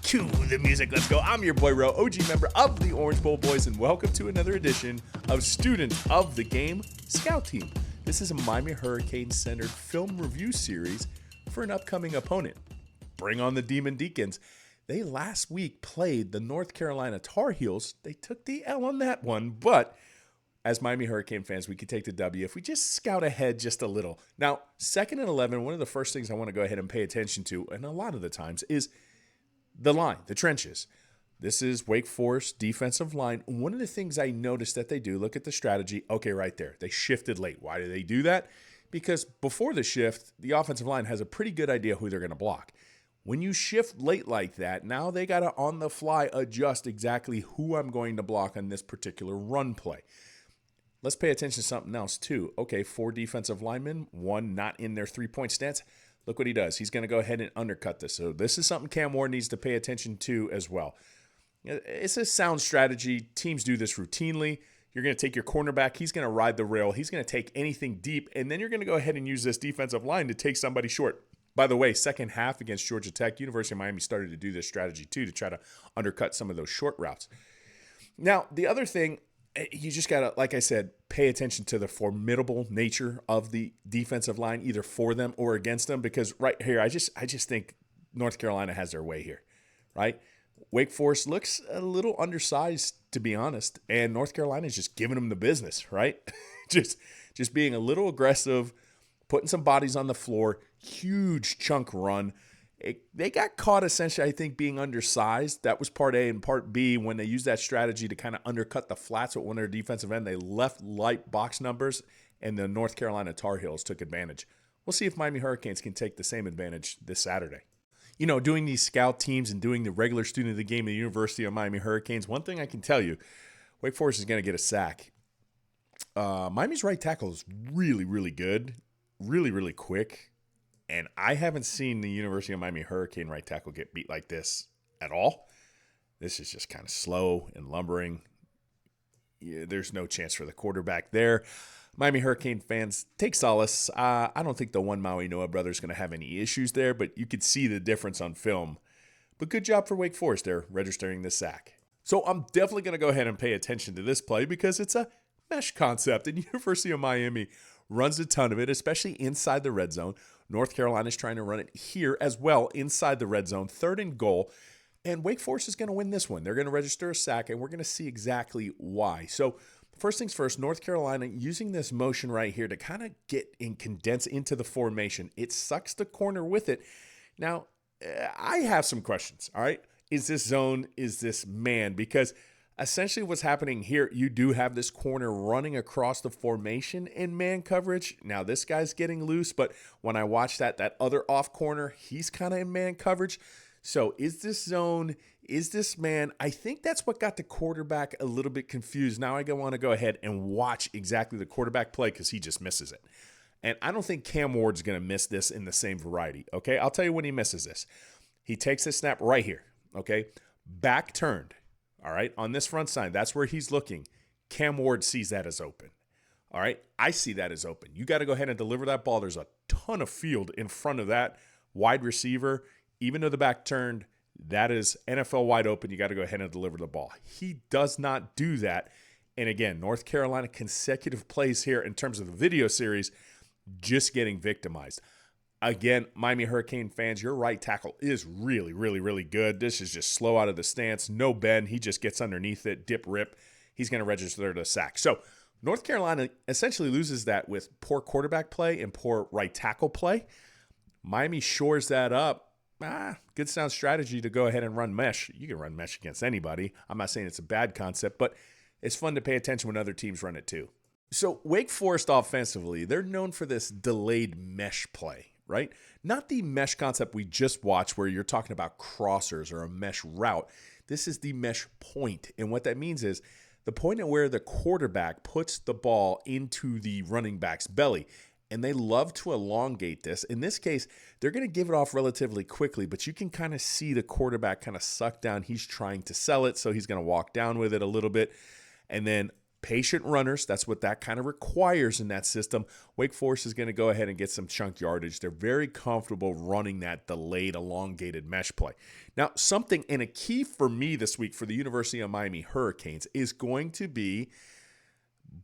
Cue the music, let's go. I'm your boy Ro, OG member of the Orange Bowl Boys, and welcome to another edition of Student of the Game Scout Team. This is a Miami Hurricane-centered film review series for an upcoming opponent. Bring on the Demon Deacons. They last week played the North Carolina Tar Heels. They took the L on that one, but as Miami Hurricane fans, we could take the W if we just scout ahead just a little. Now, 2nd and 11, one of the first things I want to go ahead and pay attention to, and a lot of the times, is the line, the trenches. This is Wake Forest defensive line. One of the things I noticed that they do, look at the strategy. Okay, right there. They shifted late. Why do they do that? Because before the shift, the offensive line has a pretty good idea who they're going to block. When you shift late like that, now they got to on the fly adjust exactly who I'm going to block on this particular run play. Let's pay attention to something else too. Okay, 4 defensive linemen, 1 not in their 3-point stance. Look what he does. He's going to go ahead and undercut this. So this is something Cam Ward needs to pay attention to as well. It's a sound strategy. Teams do this routinely. You're going to take your cornerback. He's going to ride the rail. He's going to take anything deep. And then you're going to go ahead and use this defensive line to take somebody short. By the way, second half against Georgia Tech, University of Miami started to do this strategy too to try to undercut some of those short routes. Now, the other thing, you just got to, like I said, pay attention to the formidable nature of the defensive line, either for them or against them, because right here, I just think North Carolina has their way here, right? Wake Forest looks a little undersized, to be honest, and North Carolina is just giving them the business, right? just being a little aggressive, putting some bodies on the floor, huge chunk run. They got caught essentially, I think, being undersized. That was part A. And part B, when they used that strategy to kind of undercut the flats with one of their defensive end, they left light box numbers, and the North Carolina Tar Heels took advantage. We'll see if Miami Hurricanes can take the same advantage this Saturday. You know, doing these scout teams and doing the regular student of the game at the University of Miami Hurricanes, one thing I can tell you, Wake Forest is going to get a sack. Miami's right tackle is really, really good, really, really quick. And I haven't seen the University of Miami Hurricane right tackle get beat like this at all. This is just kind of slow and lumbering. Yeah, there's no chance for the quarterback there. Miami Hurricane fans, take solace. I don't think the one Maui Noah brother is going to have any issues there, but you could see the difference on film. But good job for Wake Forest there, registering the sack. So I'm definitely going to go ahead and pay attention to this play because it's a mesh concept, and University of Miami runs a ton of it, especially inside the red zone. North Carolina is trying to run it here as well inside the red zone, 3rd and goal. And Wake Forest is going to win this one. They're going to register a sack, and we're going to see exactly why. So first things first, North Carolina using this motion right here to kind of get and condense into the formation. It sucks the corner with it. Now, I have some questions, all right? Is this zone? Is this man? Because essentially what's happening here, you do have this corner running across the formation in man coverage. Now, this guy's getting loose, but when I watch that other off corner, he's kind of in man coverage. So is this zone? Is this man? I think that's what got the quarterback a little bit confused. Now I want to go ahead and watch exactly the quarterback play because he just misses it. And I don't think Cam Ward's going to miss this in the same variety, okay? I'll tell you when he misses this. He takes the snap right here, okay? Back turned. All right, on this front side, that's where he's looking. Cam Ward sees that as open. All right, I see that as open. You got to go ahead and deliver that ball. There's a ton of field in front of that wide receiver. Even though the back turned, that is NFL wide open. You got to go ahead and deliver the ball. He does not do that. And again, North Carolina consecutive plays here in terms of the video series, just getting victimized. Again, Miami Hurricane fans, your right tackle is really, really, really good. This is just slow out of the stance. No bend. He just gets underneath it, dip, rip. He's going to register the sack. So North Carolina essentially loses that with poor quarterback play and poor right tackle play. Miami shores that up. Good sound strategy to go ahead and run mesh. You can run mesh against anybody. I'm not saying it's a bad concept, but it's fun to pay attention when other teams run it too. So Wake Forest offensively, they're known for this delayed mesh play. Right? Not the mesh concept we just watched where you're talking about crossers or a mesh route. This is the mesh point. And what that means is the point at where the quarterback puts the ball into the running back's belly. And they love to elongate this. In this case, they're going to give it off relatively quickly, but you can kind of see the quarterback kind of suck down. He's trying to sell it, so he's going to walk down with it a little bit. And then patient runners. That's what that kind of requires in that system. Wake Forest is going to go ahead and get some chunk yardage. They're very comfortable running that delayed, elongated mesh play. Now, something and a key for me this week for the University of Miami Hurricanes is going to be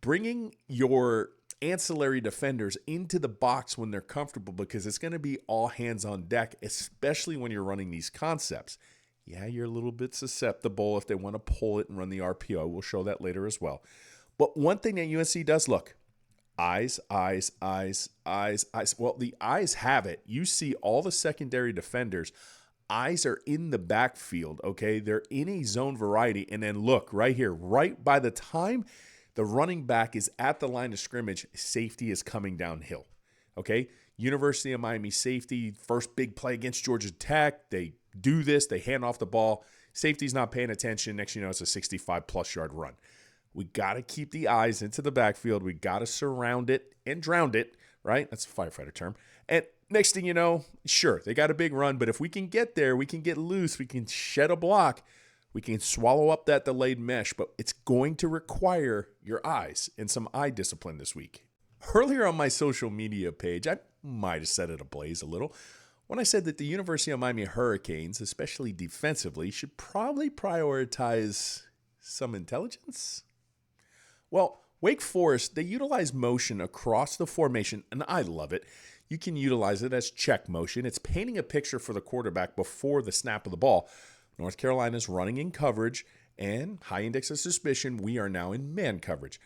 bringing your ancillary defenders into the box when they're comfortable, because it's going to be all hands on deck, especially when you're running these concepts. Yeah, you're a little bit susceptible if they want to pull it and run the RPO. We'll show that later as well. But one thing that UNC does, look, eyes. Well, the eyes have it. You see all the secondary defenders. Eyes are in the backfield, okay? They're in a zone variety. And then look, right here, right by the time the running back is at the line of scrimmage, safety is coming downhill, okay? University of Miami safety, first big play against Georgia Tech. They do this. They hand off the ball. Safety's not paying attention. Next, it's a 65-plus yard run. We got to keep the eyes into the backfield. We got to surround it and drown it, right? That's a firefighter term. And next thing you know, sure, they got a big run, but if we can get there, we can get loose, we can shed a block, we can swallow up that delayed mesh, but it's going to require your eyes and some eye discipline this week. Earlier on my social media page, I might have set it ablaze a little when I said that the University of Miami Hurricanes, especially defensively, should probably prioritize some intelligence. Well, Wake Forest, they utilize motion across the formation, and I love it. You can utilize it as check motion. It's painting a picture for the quarterback before the snap of the ball. North Carolina's running in coverage, and high index of suspicion, we are now in man coverage.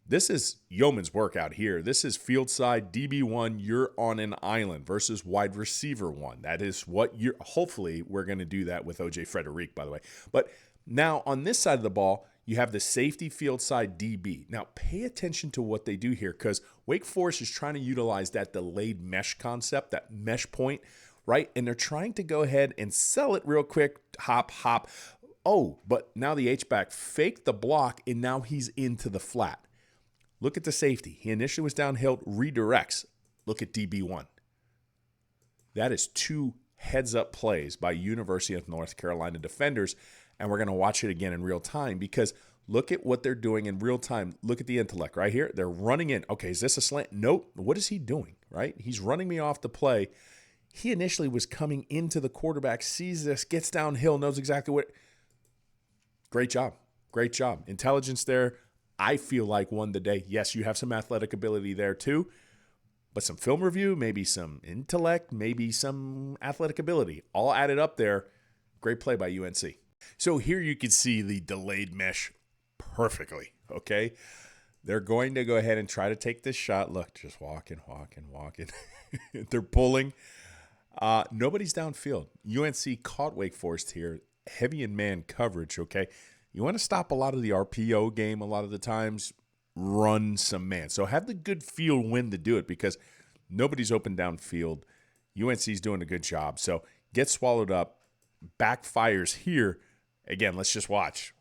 This is yeoman's work out here. This is field side DB1, you're on an island versus wide receiver one. That is what hopefully we're going to do that with OJ Frederick, by the way. But now on this side of the ball, you have the safety field side DB. Now pay attention to what they do here, because Wake Forest is trying to utilize that delayed mesh concept, that mesh point, right? And they're trying to go ahead and sell it real quick, hop. Oh, but now the H-back faked the block, and now he's into the flat. Look at the safety. He initially was downhill, redirects. Look at DB1. That is 2 heads-up plays by University of North Carolina defenders, and we're going to watch it again in real time, because look at what they're doing in real time. Look at the intellect right here. They're running in. Okay, is this a slant? Nope. What is he doing, right? He's running me off the play. He initially was coming into the quarterback, sees this, gets downhill, knows exactly what. Great job. Great job. Intelligence there. I feel like won the day. Yes, you have some athletic ability there too, but some film review, maybe some intellect, maybe some athletic ability, all added up there. Great play by UNC. So here you can see the delayed mesh perfectly, okay? They're going to go ahead and try to take this shot. Look, just walking. They're pulling. Nobody's downfield. UNC caught Wake Forest here, heavy in man coverage, okay? You want to stop a lot of the RPO game a lot of the times, run some man. So have the good feel when to do it, because nobody's open downfield. UNC's doing a good job. So get swallowed up, backfires here. Again, let's just watch.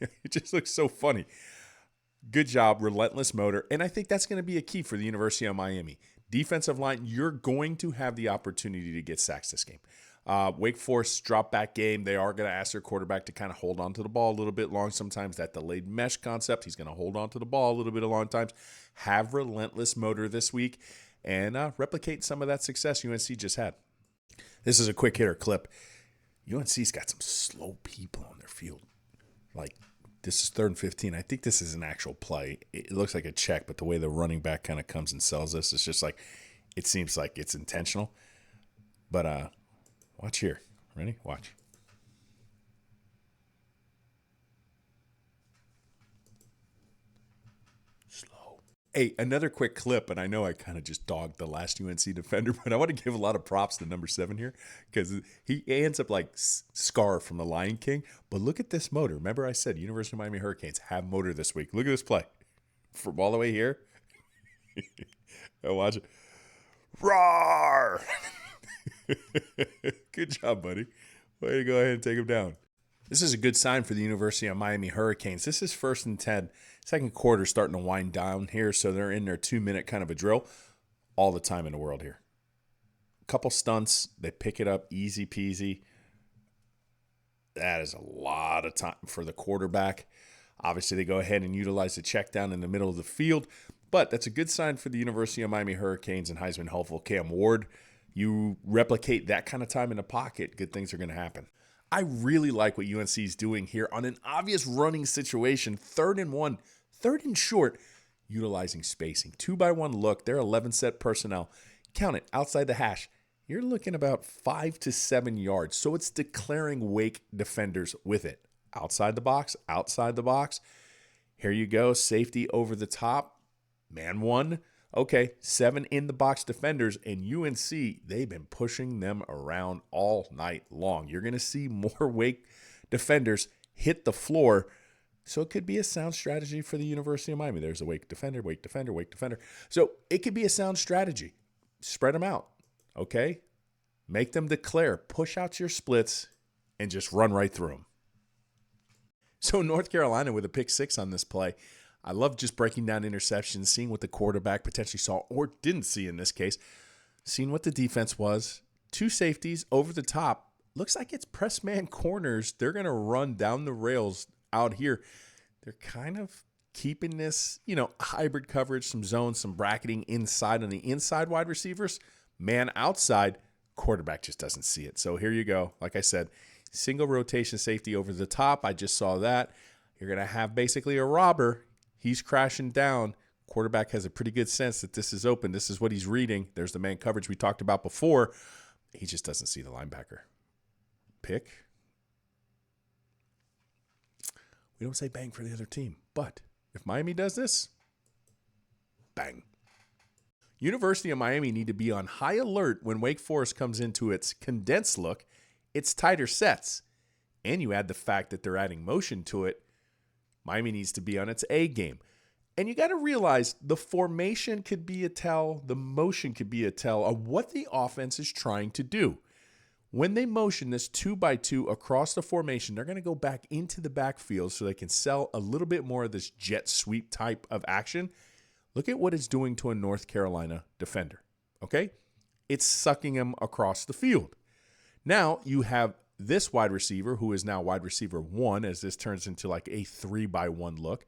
It just looks so funny. Good job, relentless motor. And I think that's going to be a key for the University of Miami. Defensive line, you're going to have the opportunity to get sacks this game. Wake Forest drop back game. They are going to ask their quarterback to kind of hold on to the ball a little bit long. Sometimes that delayed mesh concept, he's going to hold on to the ball a little bit a long times. Have relentless motor this week and replicate some of that success UNC just had. This is a quick hitter clip. UNC's got some slow people on their field. Like, this is 3rd and 15. I think this is an actual play. It looks like a check, but the way the running back kind of comes and sells this, it's just like, it seems like it's intentional. But watch here. Ready? Watch. Slow. Hey, another quick clip, and I know I kind of just dogged the last UNC defender, but I want to give a lot of props to number 7 here, because he ends up like Scar from The Lion King. But look at this motor. Remember I said University of Miami Hurricanes have motor this week. Look at this play. From all the way here. Oh, watch it. Roar! Good job, buddy. Way to go ahead and take him down. This is a good sign for the University of Miami Hurricanes. This is 1st and 10. Second quarter starting to wind down here, so they're in their 2-minute kind of a drill. All the time in the world here. Couple stunts. They pick it up easy peasy. That is a lot of time for the quarterback. Obviously, they go ahead and utilize the check down in the middle of the field, but that's a good sign for the University of Miami Hurricanes and Heisman hopeful Cam Ward. You replicate that kind of time in the pocket, good things are going to happen. I really like what UNC is doing here on an obvious running situation, 3rd and 1, 3rd and short, utilizing spacing. 2-by-1 look, they're 11 set personnel. Count it, outside the hash. You're looking about 5 to 7 yards. So it's declaring Wake defenders with it. Outside the box, outside the box. Here you go, safety over the top. Man 1. Okay, 7 in the box defenders, and UNC, they've been pushing them around all night long. You're going to see more Wake defenders hit the floor, so it could be a sound strategy for the University of Miami. There's a Wake defender, Wake defender, Wake defender. So it could be a sound strategy. Spread them out, okay? Make them declare, push out your splits, and just run right through them. So North Carolina with a pick 6 on this play. I love just breaking down interceptions, seeing what the quarterback potentially saw or didn't see in this case, seeing what the defense was. 2 safeties over the top. Looks like it's press man corners. They're going to run down the rails out here. They're kind of keeping this, hybrid coverage, some zones, some bracketing inside on the inside wide receivers. Man outside, quarterback just doesn't see it. So here you go. Like I said, single rotation safety over the top. I just saw that. You're going to have basically a robber. He's crashing down. Quarterback has a pretty good sense that this is open. This is what he's reading. There's the man coverage we talked about before. He just doesn't see the linebacker. Pick. We don't say bang for the other team, but if Miami does this, bang. University of Miami need to be on high alert when Wake Forest comes into its condensed look, its tighter sets, and you add the fact that they're adding motion to it. Miami needs to be on its A game. And you got to realize the formation could be a tell, the motion could be a tell of what the offense is trying to do. When they motion this 2-by-2 across the formation, they're going to go back into the backfield so they can sell a little bit more of this jet sweep type of action. Look at what it's doing to a North Carolina defender, okay? It's sucking him across the field. Now you have this wide receiver, who is now wide receiver 1, as this turns into like a 3-by-1 look.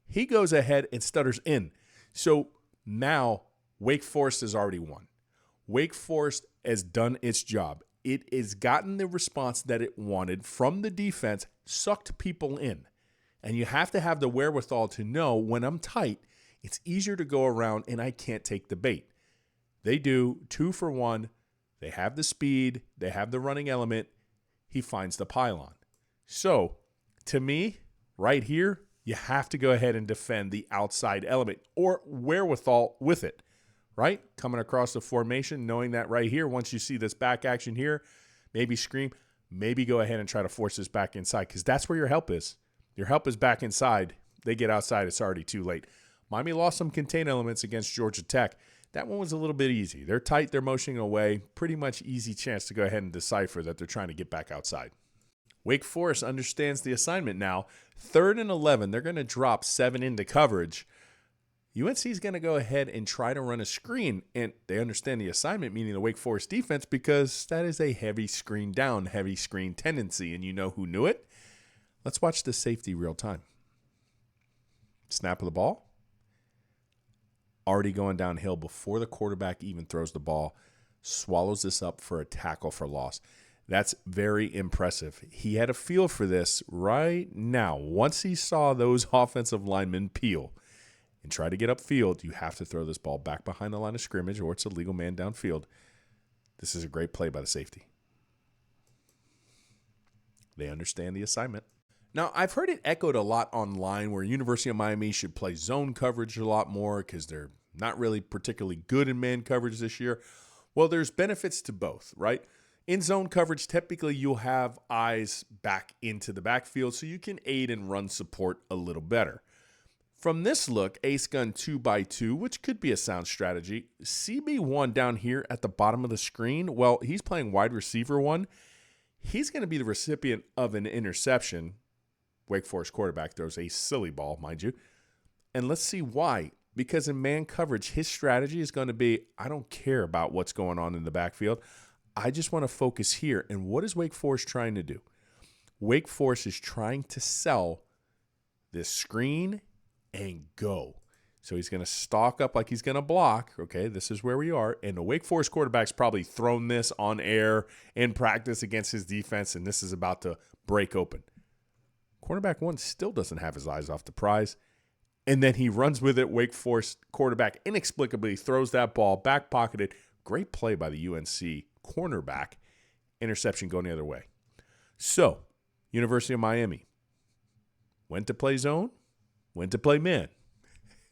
He goes ahead and stutters in. So now Wake Forest has already won. Wake Forest has done its job. It has gotten the response that it wanted from the defense, sucked people in. And you have to have the wherewithal to know when I'm tight, it's easier to go around and I can't take the bait. They do 2 for 1. They have the speed. They have the running element. He finds the pylon. So, to me, right here, you have to go ahead and defend the outside element or wherewithal with it, right? Coming across the formation, knowing that right here, once you see this back action here, maybe scream, maybe go ahead and try to force this back inside because that's where your help is. Your help is back inside. They get outside, it's already too late. Miami lost some contain elements against Georgia Tech. That one was a little bit easy. They're tight, they're motioning away. Pretty much easy chance to go ahead and decipher that they're trying to get back outside. Wake Forest understands the assignment now. 3rd and 11, they're going to drop 7 into coverage. UNC is going to go ahead and try to run a screen, and they understand the assignment, meaning the Wake Forest defense, because that is a heavy screen down, heavy screen tendency, and you know who knew it? Let's watch the safety real time. Snap of the ball. Already going downhill before the quarterback even throws the ball, swallows this up for a tackle for loss. That's very impressive. He had a feel for this right now. Once he saw those offensive linemen peel and try to get upfield, you have to throw this ball back behind the line of scrimmage or it's a legal man downfield. This is a great play by the safety. They understand the assignment. Now, I've heard it echoed a lot online where University of Miami should play zone coverage a lot more because they're not really particularly good in man coverage this year. Well, there's benefits to both, right? In zone coverage, typically you'll have eyes back into the backfield so you can aid in run support a little better. From this look, ace gun 2x2, which could be a sound strategy. CB1 down here at the bottom of the screen, well, he's playing wide receiver 1. He's going to be the recipient of an interception. Wake Forest quarterback throws a silly ball, mind you. And let's see why. Because in man coverage, his strategy is going to be, I don't care about what's going on in the backfield. I just want to focus here. And what is Wake Forest trying to do? Wake Forest is trying to sell this screen and go. So he's going to stalk up like he's going to block. Okay, this is where we are. And the Wake Forest quarterback's probably thrown this on air in practice against his defense, and this is about to break open. Cornerback one still doesn't have his eyes off the prize. And then he runs with it. Wake Forest quarterback inexplicably throws that ball, back-pocketed. Great play by the UNC cornerback. Interception going the other way. So, University of Miami went to play zone, went to play man.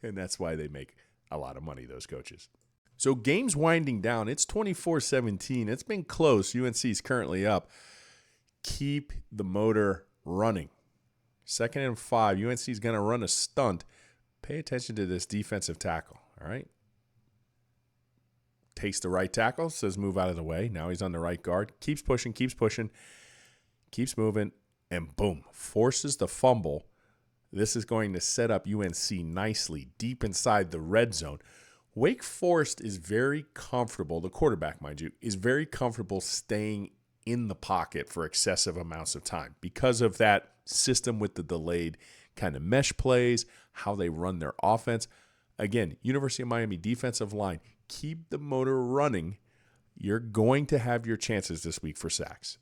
And that's why they make a lot of money, those coaches. So game's winding down. It's 24-17. It's been close. UNC's currently up. Keep the motor running. 2nd and 5. UNC's going to run a stunt. Pay attention to this defensive tackle, all right? Takes the right tackle, says move out of the way. Now he's on the right guard. Keeps pushing, keeps moving, and boom, forces the fumble. This is going to set up UNC nicely deep inside the red zone. Wake Forest is very comfortable, the quarterback, mind you, is very comfortable staying in the pocket for excessive amounts of time because of that system with the delayed kind of mesh plays, how they run their offense. Again, University of Miami defensive line, keep the motor running. You're going to have your chances this week for sacks.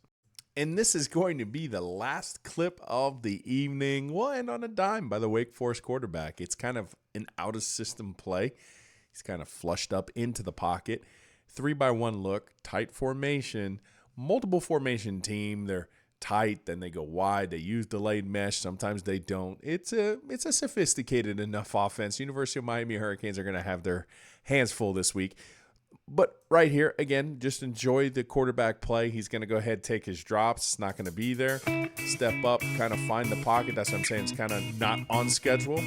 And this is going to be the last clip of the evening. We'll end on a dime by the Wake Forest quarterback. It's kind of an out-of-system play. He's kind of flushed up into the pocket. 3-by-1 look, tight formation, multiple formation team. They're tight, then they go wide. They use delayed mesh. Sometimes they don't. It's a sophisticated enough offense. University of Miami Hurricanes are going to have their hands full this week. But right here, again, just enjoy the quarterback play. He's going to go ahead, take his drops. It's not going to be there. Step up, kind of find the pocket. That's what I'm saying. It's kind of not on schedule.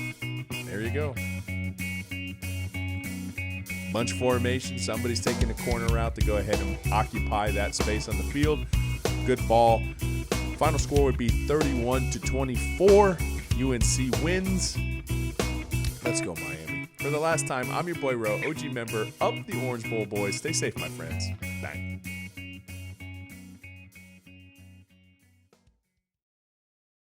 There you go. Bunch formation. Somebody's taking a corner route to go ahead and occupy that space on the field. Good ball. Final score would be 31-24. UNC wins. Let's go, Miami. For the last time, I'm your boy Ro, OG member of the Orange Bowl Boys. Stay safe, my friends. Bang.